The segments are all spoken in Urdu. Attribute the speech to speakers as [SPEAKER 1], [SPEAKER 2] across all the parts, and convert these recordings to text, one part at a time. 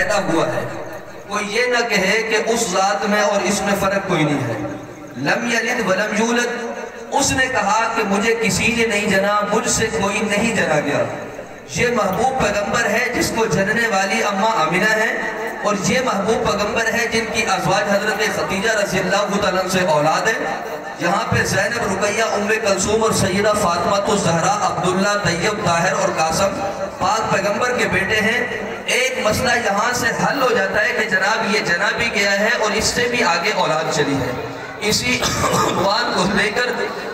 [SPEAKER 1] پیدا ہوا ہے، کوئی یہ نہ کہے کہ اس ذات میں اور اس میں فرق کوئی نہیں ہے۔ لم یلد ولم یولد، اس نے کہا کہ مجھے کسی نے نہیں جنا، مجھ سے کوئی نہیں جنا گیا۔ یہ محبوب پیغمبر ہے جس کو جننے والی اماں آمنہ ہے، اور یہ محبوب پیغمبر ہے جن کی ازواج حضرت خدیجہ رضی اللہ تعالیٰ سے اولاد ہے۔ یہاں پہ زینب، رقیہ، ام کلثوم اور سیدہ فاطمہ الزہرا، عبداللہ، طیب، طاہر اور قاسم پاک پیغمبر کے بیٹے ہیں۔ ایک مسئلہ یہاں سے حل ہو جاتا ہے کہ جناب یہ جنا بھی گیا ہے اور اس سے بھی آگے اولاد چلی ہے۔ اسی عنوان کو لے کر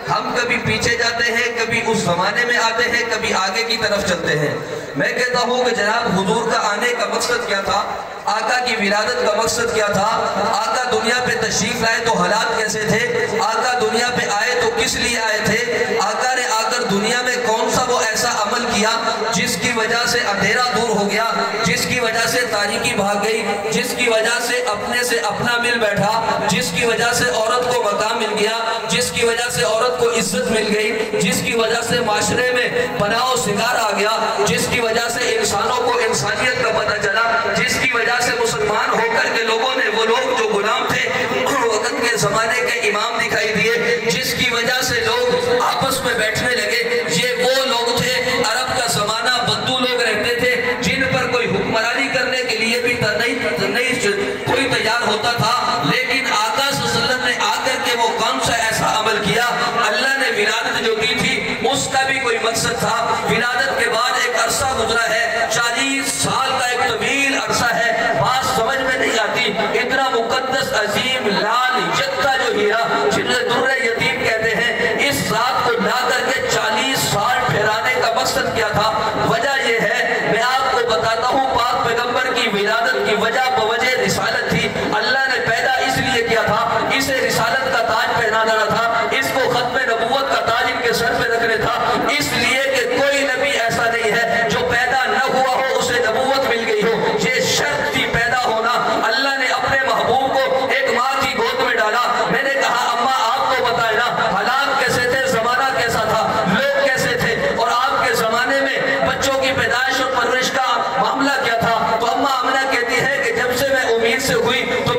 [SPEAKER 1] ہم کبھی پیچھے جاتے ہیں، کبھی اس زمانے میں آتے ہیں، کبھی آگے کی طرف چلتے ہیں۔ میں کہتا ہوں کہ جناب حضور کا آنے کا مقصد کیا تھا، آقا کی ولادت کا مقصد کیا تھا، آقا دنیا پہ تشریف لائے تو حالات کیسے تھے، آقا دنیا پہ آئے تو کس لیے آئے تھے، آقا نے آ کر دنیا میں کون سا وہ ایسا عمل کیا جس کی وجہ سے اندھیرا دور ہو گیا، جس کی وجہ سے تاریکی بھاگ گئی، جس کی وجہ سے اپنے سے اپنا مل بیٹھا، جس کی وجہ سے عورت کو مقام مل گیا، جس کی وجہ سے عورت کو عزت مل گئی، جس کی وجہ سے معاشرے میں پناہ و سنگار آ گیا، جس کی وجہ سے انسانوں کو انسانیت کا پتہ چلا، جس کی وجہ سے مسلمان ہو کر کے لوگوں نے وہ لوگ جو غلام تھے وقت کے زمانے کے امام دکھائی دیے، جس کی وجہ سے لوگ آپس میں بیٹھنے لگے۔ یہ وہ لوگ تھے، عرب کا زمانہ، بدو لوگ رہتے تھے جن پر کوئی حکمرانی کرنے کے لیے بھی نہیں کوئی تیار ہوتا تھا، لیکن آقا صلی اللہ علیہ وسلم نے آ کر کے وہ کون سا ایسا عمل کیا، اللہ نے ولادت جو دی تھی اس کا بھی کوئی مقصد تھا۔ ولادت کے بعد ایک عرصہ گزرا ہے، 40 سال کا ایک طویل عرصہ ہے، بات سمجھ میں نہیں آتی، اتنا مقدس عظیم لال یکتا جو ہیرا جنہیں در یتیم کہتے ہیں، اس ذات کو لا کر کے 40 سال ٹھہرانے کا مقصد کیا تھا۔ وجہ یہ ہے، میں آپ کو بتاتا ہوں، پاک پیغمبر کی ولادت کی وجہ بوجہ رسالت تھی۔ اللہ نے پیدا اس لیے کیا تھا، اسے رسالت کا تاج پہنانا تھا، اس کو ختم نبوت کا تاج ان کے سر پہ رکھنے تھا، اس لیے کہ کوئی نبی ایسا نہیں ہے جو پیدا نہ ہوا ہو اسے نبوت مل گئی ہو۔ یہ شرط تھی پیدا ہونا۔ اللہ نے اپنے محبوب کو ایک ماں کی گود میں ڈالا۔ میں نے کہا اماں آپ کو بتائیں نا حالات کیسے تھے، زمانہ کیسا تھا، لوگ کیسے تھے، اور آپ کے زمانے میں بچوں کی پیدائش اور پرورش کا معاملہ کیا تھا۔ تو اماں آمنہ کہتی ہے کہ جب سے میں امید سے ہوئی تو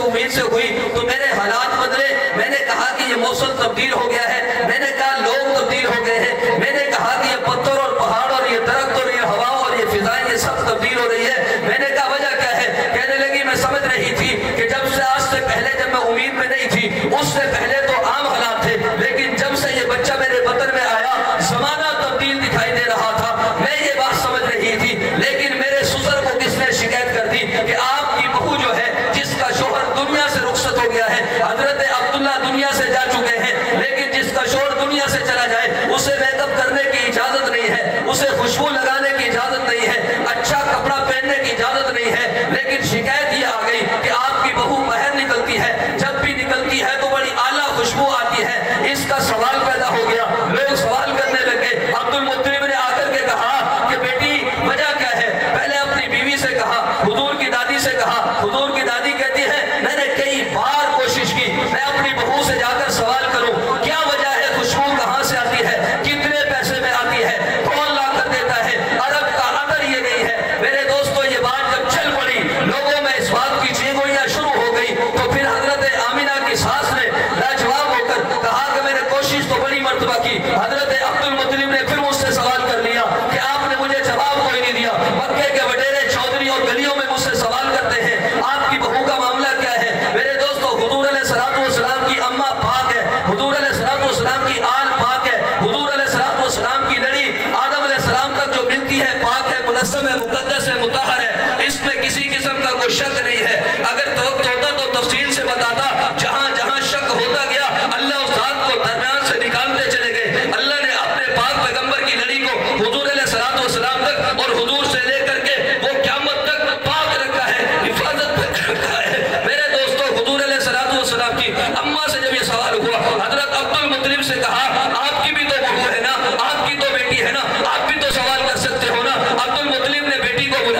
[SPEAKER 1] امید سے ہوئی تو میرے حالات بدلے۔ میں نے کہا کہ یہ موسم تبدیل ہو گیا ہے، میں نے کہا لوگ تبدیل ہو گئے ہیں، میں نے کہا کہ یہ پتھر اور پہاڑ اور یہ درخت اور یہ ہوا اور یہ فضائیں یہ سب تبدیل ہو رہی ہے۔ میں نے کہا وجہ کیا ہے، کہنے لگی میں سمجھ رہی تھی کہ جب سے آج سے پہلے جب میں امید میں نہیں تھی، اس سے پہلے تو عام حالات تھے، لیکن جب سے یہ بچہ میرے بطن میں آیا زمانہ تبدیل دکھائی دے رہا تھا۔ میں یہ بات سمجھ رہی تھی، لیکن میرے سسر کو کس نے شکایت کر دی کہ آپ کی بہو جو ہے جس کا شوہر دنیا سے رخصت ہو گیا ہے، حضرت عبداللہ دنیا سے جا چکے ہیں، لیکن جس کا شوہر دنیا سے چلا جائے اسے میک اپ کرنے کی اجازت نہیں ہے، اسے خوشبو لگانے کی اجازت نہیں ہے، اچھا کپڑا پہننے کی اجازت نہیں ہے، لیکن شکایت یہ آ گئی کہ آپ کی بہو باہر نکلتی ہے، جب بھی نکلتی ہے تو بڑی اعلیٰ خوشبو آتی ہے۔ اس کا سوال پیدا ہو گیا، لوگ سوال کرنے لگے۔ عبد المطلب نے آ کر کے کہا کہ بیٹی وجہ کیا ہے، پہلے اپنی بیوی سے کہا، حضور کی دادی سے کہا، حضور کی دادی کہتی ہے میں نے کئی بار کوشش کی میں اپنی بہو سے جا کر سوال کروں کیا وجہ ہے، خوشبو کہاں سے آتی ہے، کتنے پیسے میں آتی ہے، کون لا کر دیتا ہے، عرب کا عقل یہ نہیں ہے۔ میرے دوستو یہ بات جب چل پڑی، لوگوں میں اس بات کی چینگوئیاں شروع ہو گئی، تو پھر حضرت آمنہ کی ساس نے لاجواب ہو کر کہا کہ میں نے کوشش تو بڑی مرتبہ کی۔ حضرت عبد المطلب نے پھر مجھ سے سوال کر لیا کہ آپ نے مجھے جواب کوئی نہیں دیا، مکے کے وڈیرے چودھری اور گلیوں میں مجھ سے سوال کرتے ہیں آپ کی بہو کا معاملہ کیا ہے۔ میرے دوستو حضور علیہ السلام کی اماں پاک ہے، حضور علیہ السلام کی آل پاک ہے، حضور علیہ السلام کی لڑی آدم علیہ السلام تک جو ملتی ہے پاک ہے، منظم ہے، مقدس ہے، مطہر ہے، اس میں کسی قسم کا کوئی شک نہیں ہے۔ اگر توقع ہوتا تو تفصیل سے بتاتا، جہاں جہاں شک ہوتا گیا اللہ اس ذات کو درمیان سے نکالتے چلے گئے۔ اللہ نے اپنے پاک پیغمبر کی لڑی کو حضور علیہ السلام تک اور حضور سے لے کر کے وہ قیامت تک پاک رکھا ہے، حفاظت پہ رکھا ہے۔ میرے دوستو حضور علیہ السلام کی اماں سے جب یہ سوال ہوا، حضرت عبد المطلب سے کہا آپ کی بھی تو بہو ہے نا، آپ کی تو بیٹی ہے نا، آپ بھی تو سوال کر سکتے ہو نا۔ عبد المطلب نے بیٹی کو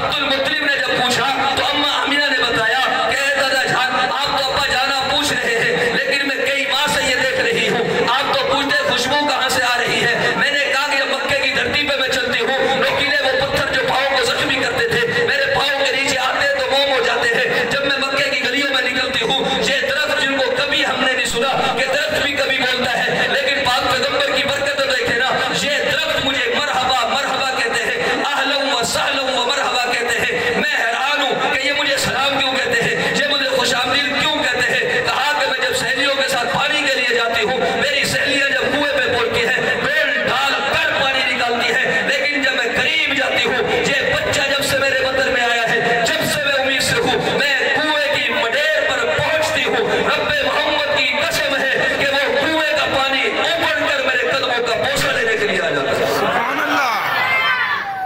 [SPEAKER 1] عبد المطلب نے جب پوچھا تو اما آمینہ نے بتایا کہ اے دادا جان آپ تو ابا جانا پوچھ رہے ہیں لیکن میں کئی ماہ سے یہ دیکھ رہی ہوں آپ تو پوچھتے خوشبو کہاں سے آ رہی ہے. میں نے کہا کہ مکے کی دھرتی پہ میں چلتی ہوں نوکیلے وہ پتھر جو پاؤں کو زخمی کرتے تھے میرے پاؤں کے نیچے آتے تو موم ہو جاتے ہیں. جب میں مکے کی گلیوں میں نکلتی ہوں یہ درخت جن کو کبھی ہم نے نہیں سنا کہ درخت بھی کبھی بولتا ہے لیکن پاک پیغمبر کی برکت دیکھے نا یہ درخت مجھے مرحبا مرحبا کہتے ہیں اہلم و سہلم و مرحبا کہتے ہیں. میں حیران ہوں کہ یہ مجھے سلام کیوں کہتے ہیں یہ مجھے خوش آمدید کیوں کہتے ہیں. کہا کہ میں جب سہیلیوں کے ساتھ پانی کے لیے جاتی ہوں میری سہیلیاں جب کنویں پہ پہنچتی ہیں ڈول ڈال کر پانی نکالتی ہیں لیکن جب میں قریب جاتی ہوں یہ بچہ جب سے میرے وطن میں آیا ہے جب سے میں امید سے ہوں میں کنویں کی مڈیر پر پہنچتی ہوں رب محمد کی قسم ہے کہ وہ کنویں کا پانی ابل کر میرے قدموں کا بوسہ لینے کے لیے آ جاتا ہے. سبحان اللہ.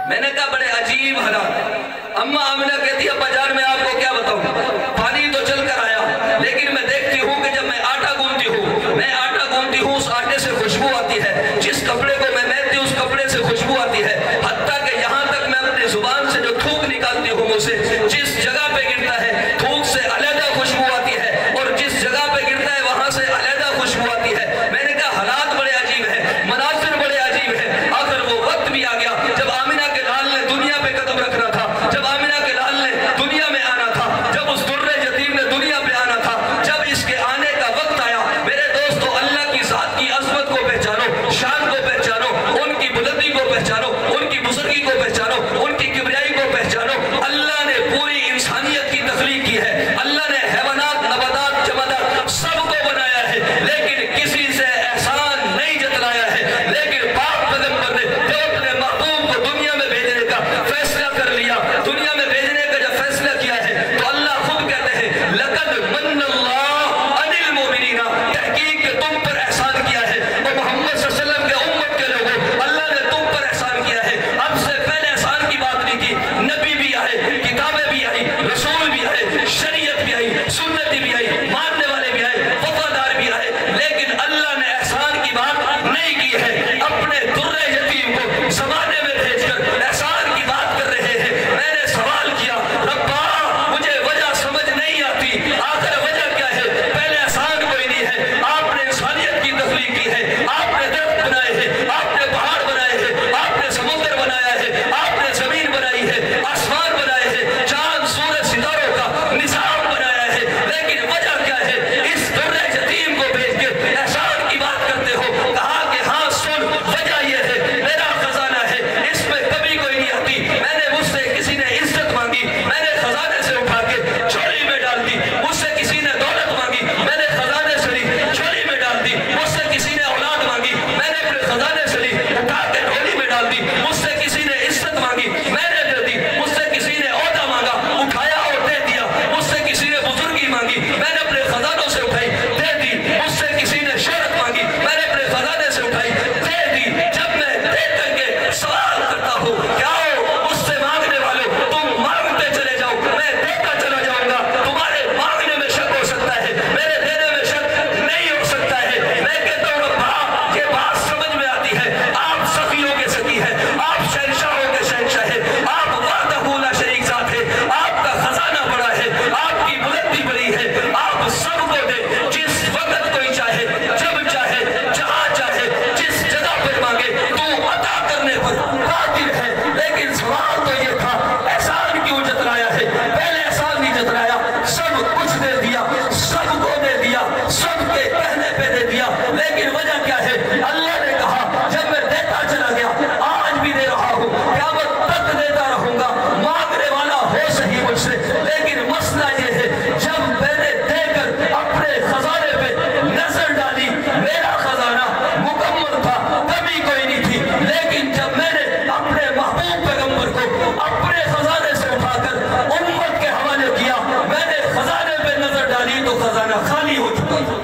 [SPEAKER 1] میں نے کہا بڑے عجیب حالات. اما آمنہ کہتی ہے ابا جان میں آپ کو کیا بتاؤں پانی تو چل کر آیا لیکن میں دیکھتی ہوں کہ جب میں آٹا گوندتی ہوں اس آٹے سے خوشبو آتی ہے جس کپڑے کو میں مہتی ہوں اس کپڑے سے خوشبو آتی ہے حتیٰ کہ یہاں تک میں اپنی زبان سے جو تھوک نکالتی ہوں اسے جس جگہ پہ گرتا ہے تھوک سے علیحدہ خوشبو آتی ہے اور جس جگہ پہ گرتا ہے وہاں سے علیحدہ خوشبو آتی ہے. میں نے کہا حالات بڑے عجیب ہیں مناظر بڑے عجیب ہیں. آخر وہ وقت بھی آ گیا جب آمنہ کے لال نے دنیا پہ قدم رکھنا تھا جب آمنہ کے لال نے دنیا میں آنا تھا جب اس در یتیم نے دنیا پہ آنا تھا جب اس کے آنے کا وقت آیا میرے دوستو اللہ کی ذات کی عظمت کو پہچانو شان کو پہچانو ان کی بلندی کو پہچانو ان کی بزرگی کو پہچانو ان کی کبریائی کو پہچانو. اللہ نے پوری انسانیت کی تخلیق کی ہے اللہ نے حیوانات نباتات جمادات سب کو بنایا ہے لیکن کسی سے احسان نہیں جتلایا ہے. لیکن پاک پیغمبر نے جو اپنے محبوب کو دنیا میں بھیجنے کا فیصلہ کر لیا دنیا میں بھیجنے کا جب فیصلہ کیا ہے تو اللہ خود کہتے ہیں لقد من اللہ علی المؤمنین تحقیق کہ تم پر احسان کیا ہے اور محمد صلی اللہ علیہ وسلم کے امت کے لوگوں اللہ نے تم پر احسان کیا ہے. اب سے پہلے احسان کی بات نہیں کی نبی بھی آئے کتابیں بھی آئی رسول بھی آئے شریعت بھی آئی سنت بھی آئی ماننے والے بھی آئے وفادار بھی آئے لیکن اللہ نے احسان کی بات نہیں کی ہے. اپنے در یتیم کو زمانے میں بھیج کر احسان کی بات کر رہے ہیں. میں نے سوال کیا ربا مجھے وجہ سمجھ نہیں آتی آخر وجہ کیا ہے. پہلے احسان کوئی نہیں ہے آپ نے انسانیت کی تخلیق کی ہے آپ نے درخت بنائے ہیں آپ نے پہاڑ بنائے ہیں آپ نے سمندر بنایا ہے آپ نے زمین بنائی ہے آسمان بنائے ہیں چاند سورج ستاروں کا نظام بنایا ہے لیکن وجہ کیا ہے اس در یتیم کو بھیج کے احسان کی بات کرتے ہو. کہا کہ ہاں سن وجہ یہ ہے میرا خزانہ ہے اس میں کبھی کوئی نہیں آتی. میں نے مجھ سے کسی نے عزت مانگی میں نے خزانے سے اٹھا کے جھولی میں ڈال دی. مجھ سے کسی نے دولت مانگی میں نے خزانے سے لی جھولی میں ڈال دی. مجھ سے کسی نے اولاد مانگی میں نے اپنے خزانے سے لی اٹھا کے جھولی میں ڈال دی. مجھ سے کسی نے عزت مانگی میں نے دے دی. مجھ سے کسی نے عہدہ مانگا اٹھایا اور دے دیا. مجھ سے کسی نے بزرگی مانگی میں نے اپنے خزانوں سے اٹھائی دے دی. مجھ سے کسی نے شہرت مانگی میں نے اپنے خزانے سے اٹھائی دے دی. جب میں دے کر کے سوال کرتا ہوں کیا ہو مجھ سے مانگنے والوں تم مانگتے چلے جاؤ میں دیتا چلا جاؤں گا. تمہارے مانگنے میں شک ہو سکتا ہے میرے دینے میں شک نہیں ہو سکتا ہے. میں کہتا ہوں ربا یہ بات سمجھ میں آتی ہے آپ سخیوں کے سخی ہیں آپ شہنشاہوں کے شہنشاہ ہیں آپ وحدہ لا شریک ذات ہے آپ کا خزانہ بڑا ہے آپ کی بلندی بڑی ہے آپ سب کو دے جس وقت کوئی چاہے جب چاہے جہاں چاہے جس جگہ پر مانگے تو عطا کرنے پر قادر ہے. لیکن سوال تو یہ تھا احسان کیوں جتلایا ہے. پہلے احسان نہیں جتلایا سب کچھ دے دیا سب کو دے دیا سب کے کہنے پہ دے دیا لیکن وجہ کیا ہے. اللہ نے کہا جب میں دیتا چلا گیا آج بھی دے رہا ہوں قیامت تک دیتا رہوں گا مانگنے والا ہو صحیح مجھ سے. لیکن مسئلہ یہ ہے جب میں نے دے کر اپنے خزانے پہ نظر ڈالی میرا خزانہ مکمل تھا کمی کوئی نہیں تھی. لیکن جب میں نے اپنے محبوب پیغمبر کو اپنے خزانے سے اٹھا کر امت کے حوالے کیا میں نے خزانے پہ نظر ڈالی تو خزانہ خالی ہو چکا تھا.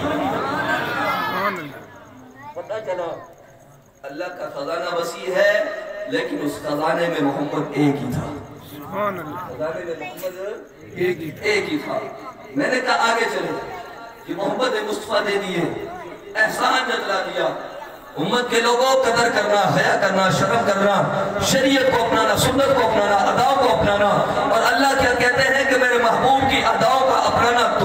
[SPEAKER 1] پتہ چلا اللہ کا خزانہ وسیع ہے لیکن اس خزانے میں محمد ایک ہی تھا. خزانے میں محمد ایک ہی تھا. میں نے کہا آگے چلے کہ محمد مصطفیٰ دے دیے احسان جتلا دیا. امت کے لوگوں قدر کرنا حیا کرنا شرم کرنا شریعت کو اپنانا سنت کو اپنانا اداب کو اپنانا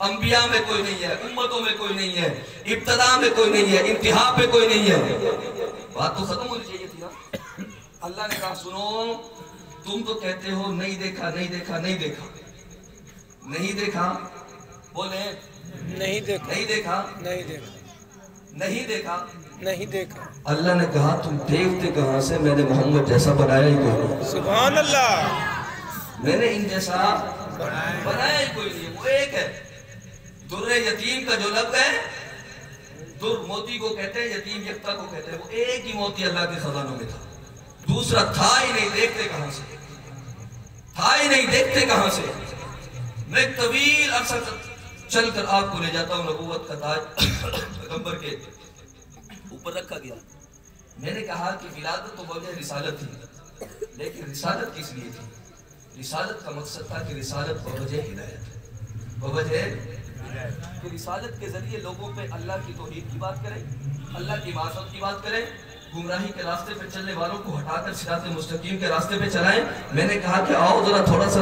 [SPEAKER 1] انبیاء میں کوئی نہیں ہے، امتوں میں کوئی نہیں ہے، ابتدا میں کوئی نہیں ہے، انتہا پہ کوئی نہیں ہے. بات تو ختم ہونی چاہیے تھی نا. اللہ نے کہا سنو، تم تو کہتے ہو نہیں دیکھا نہیں دیکھا نہیں دیکھا نہیں دیکھا، بولے
[SPEAKER 2] نہیں دیکھا
[SPEAKER 1] نہیں دیکھا
[SPEAKER 2] نہیں دیکھا
[SPEAKER 1] نہیں دیکھا
[SPEAKER 2] نہیں دیکھا.
[SPEAKER 1] اللہ نے کہا تم دیکھتے کہاں سے؟ میں نے محمد جیسا بنایا ہی کوئی نہیں.
[SPEAKER 2] سبحان اللہ.
[SPEAKER 1] میں نے ان جیسا بنایا ہی کوئی نہیں. وہ ایک ہے. در یتیم کا جو لب ہے، در موتی کو کہتے ہیں، یتیم یکتا کو کہتے ہیں. وہ ایک ہی موتی اللہ کے خزانوں میں تھا. دوسرا تھا ہی نہیں. دیکھتے کہاں سے؟ تھا ہی نہیں. دیکھتے کہاں سے؟ میں ایک طویل عرصہ چل کر آپ کو لے جاتا ہوں. نبوت کا تاج پیغمبر کے اوپر رکھا گیا. میں نے کہا کہ ولادت تو وجہ رسالت تھی، لیکن رسالت کس لیے تھی؟ رسالت کا مقصد تھا کہ رسالت بوجہ ہدایت، بوجہ کہ رسالت کے ذریعے لوگوں پہ اللہ کی توحید کی بات کریں، اللہ کی معرفت کی بات کریں، گمراہی کے راستے پہ چلنے والوں کو ہٹا کر صراط مستقیم کے راستے پہ چلائیں. میں نے کہا کہ آؤ ذرا تھوڑا سا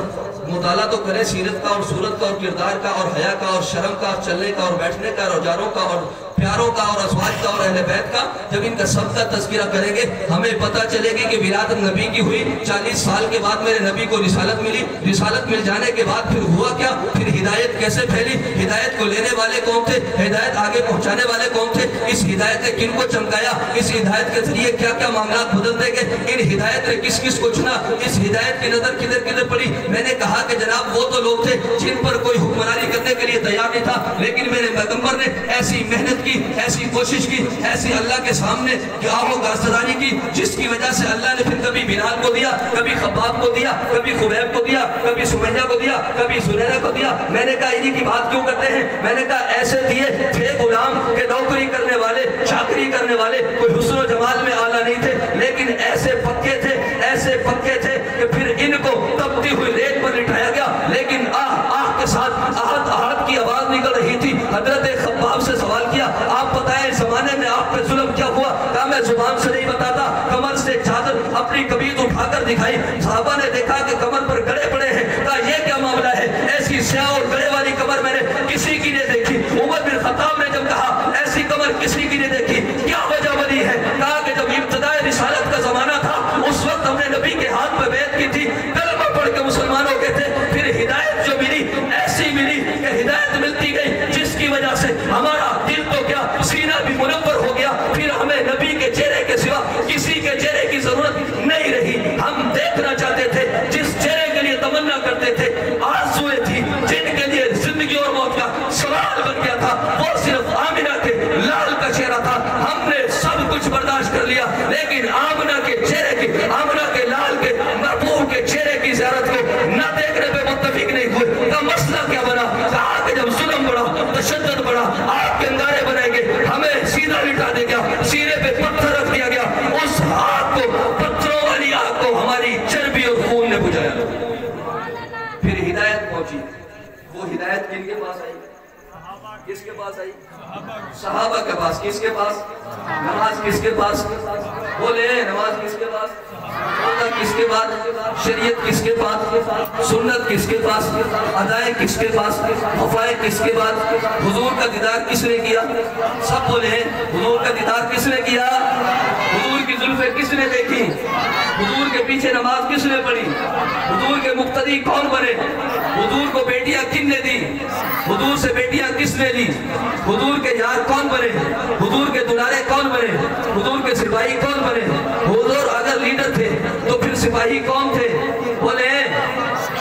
[SPEAKER 1] مطالعہ تو کریں سیرت کا اور صورت کا اور کردار کا اور حیا کا اور شرم کا اور چلنے کا اور بیٹھنے کا اور اوزاروں کا اور پیاروں کا اور ازواج کا اور اہل بیت کا. جب ان کا سب کا تذکرہ کریں گے ہمیں پتہ چلے گی کہ ولادت نبی کی ہوئی. 40 سال کے بعد میرے نبی کو رسالت ملی. رسالت مل جانے کے بعد پھر ہوا کیا؟ پھر ہدایت کیسے پھیلی؟ ہدایت کو لینے والے کون تھے؟ ہدایت آگے پہنچانے والے کون تھے؟ اس ہدایت نے کن کو چمکایا؟ اس ہدایت کے ذریعے کیا کیا معاملات بدل دے گے؟ ان ہدایت نے کس کس کو چنا؟ اس ہدایت کی نظر کدھر کدھر پڑی؟ میں نے کہا کہ جناب وہ تو لوگ تھے جن پر کوئی حکمرانی کرنے کے لیے تیار نہیں تھا، لیکن میرے پیغمبر نے ایسی محنت کی، ایسی کوشش کی، ایسی اللہ کے سامنے آہ و گاستداری کی، جس کی وجہ سے اللہ نے پھر کبھی بلال کو دیا، کبھی خباب کو دیا، کبھی خبیب کو دیا، کبھی سمیہ کو دیا، کبھی سنیرہ کو دیا. میں نے کہا انہی کی بات کیوں کرتے ہیں؟ میں نے کہا ایسے دیے تھے غلام کہ نوکری کرنے والے، چاکری کرنے والے، کوئی حسن و جمال میں اعلیٰ نہیں تھے، لیکن ایسے پکے تھے، ایسے پکے تھے کہ پھر ان کو تپتی ہوئی ریت پر لٹھایا گیا، لیکن آہ کے ساتھ آہت آہت کی آواز نکل رہی تھی. حضرت خباب سے سوال کیا آپ بتائیں اس زمانے میں آپ پہ ظلم کیا ہوا؟ کہا میں زبان سے نہیں بتاتا. کمر سے چادر اپنی قمیض اٹھا کر دکھائی. صحابہ نے دیکھا کہ کمر پر گڑے پڑے ہیں. کہا یہ کیا معاملہ ہے؟ ایسی سیاہ اور گڑے والی کمر میں نے کسی کی نہیں دیکھی. عمر بن خطاب نے جب کہا ایسی کمر کسی کی نہیں دیکھی، کیا وجہ بنی ہے؟ کہا کہ جب ابتدائے رسالت کا زمانہ تھا اس وقت ہم نے نبی کے ہاتھ پہ بیعت کی تھی، کلمہ پڑھ کے مسلمان ہو گئے تھے. پھر ہدایت جو ملی ایسی ملی کہ ہدایت ملتی گئی، جس کی وجہ سے ہمارا دل تو کیا سینہ بھی منور ہو گیا. پھر ہمیں نبی کے چہرے کے سوا کسی کے چہرے کی ضرورت نہیں رہی. ہم دیکھنا چاہتے تھے جس چہرے کے لیے تمنا کرتے تھے، آرزویں تھی جن کے لیے زندگی اور موت کا سوال بن گیا تھا، وہ صرف آمنہ کے لال کا چہرہ تھا. ہم نے سب کچھ برداشت کر لیا، لیکن آمنہ کے چہرے کی، آمنہ کے لال کے مرحوم کے چہرے کی زیارت کو نہ دیکھنے پہ متفق نہیں ہوئے. کا مسئلہ کیا بنا؟ کہا کہ جب ظلم بڑھا، تشدد بڑھا، آپ کے انگارے بنائیں گے، ہمیں سیدھا لٹا دے گیا، سینے پہ پتھر رکھ دیا گیا. اس آگ کو، پتھروں والی آگ کو ہماری چربی اور خون نے بجھایا. پھر ہدایت پہنچی. وہ ہدایت کن کے پاس آئی؟ کس کے پاس آئی؟ صحابہ کے پاس. کس کے پاس؟ نماز کس کے پاس؟ بولے نماز کس کے پاس؟ روزہ کس کے پاس؟ شریعت کس کے پاس؟ سنت کس کے پاس؟ ادائیں کس کے پاس؟ وفائیں کس کے پاس؟ حضور کا دیدار کس نے کیا؟ سب بولے حضور کا دیدار کس نے کیا؟ حضور کی زلفیں کس نے دیکھی؟ حضور کے پیچھے نماز کس نے پڑھی؟ حضور کے مقتدی کون بنے؟ حضور کو بیٹیاں کن نے دی؟ حضور سے بیٹیاں کس نے لی؟ حضور کے یار کون بنے؟ حضور کے دلارے کون بنے؟ حضور کے سپاہی کون بنے؟ حضور اگر لیڈر تھے تو پھر سپاہی کون تھے؟ بولے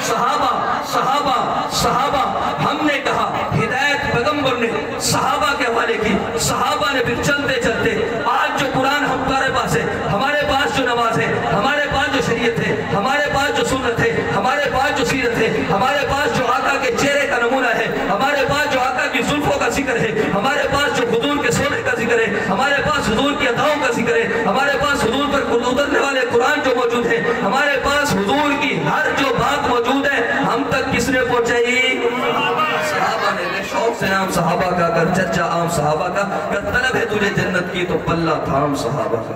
[SPEAKER 1] صحابہ صحابہ صحابہ. ہم نے کہا ہدایت پیغمبر نے صحابہ کے حوالے کی. صحابہ نے پھر چلتے چلتے آج جو قرآن ہمارے پاس ہے، ہمارے پاس جو نماز ہے، ہمارے پاس جو شریعت ہے، ہمارے پاس جو سنت ہے، ہمارے پاس جو سیرت ہے، ہمارے پاس جو آقا کے چہرے کا نمونہ ہے، ہمارے پاس جو آقا کی زلفوں کا ذکر ہے، ہمارے پاس جو حضور کے سونے کا ذکر ہے، ہمارے پاس حضور کی اداؤں کا ذکر ہے، ہمارے پاس حضور پر اترنے والے قرآن جو موجود ہے، ہمارے پاس حضور کی ہر جو بات موجود ہے، ہم تک کس نے پہنچائی؟ صحابہ نے. شوق سے نام صحابہ کا کر، چرچا عام صحابہ کا کر، طلب ہے تجھے جنت کی تو پلہ تھام صحابہ کا.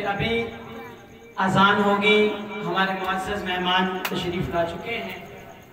[SPEAKER 3] ابھی اذان ہوگی، ہمارے معزز مہمان تشریف لا چکے ہیں.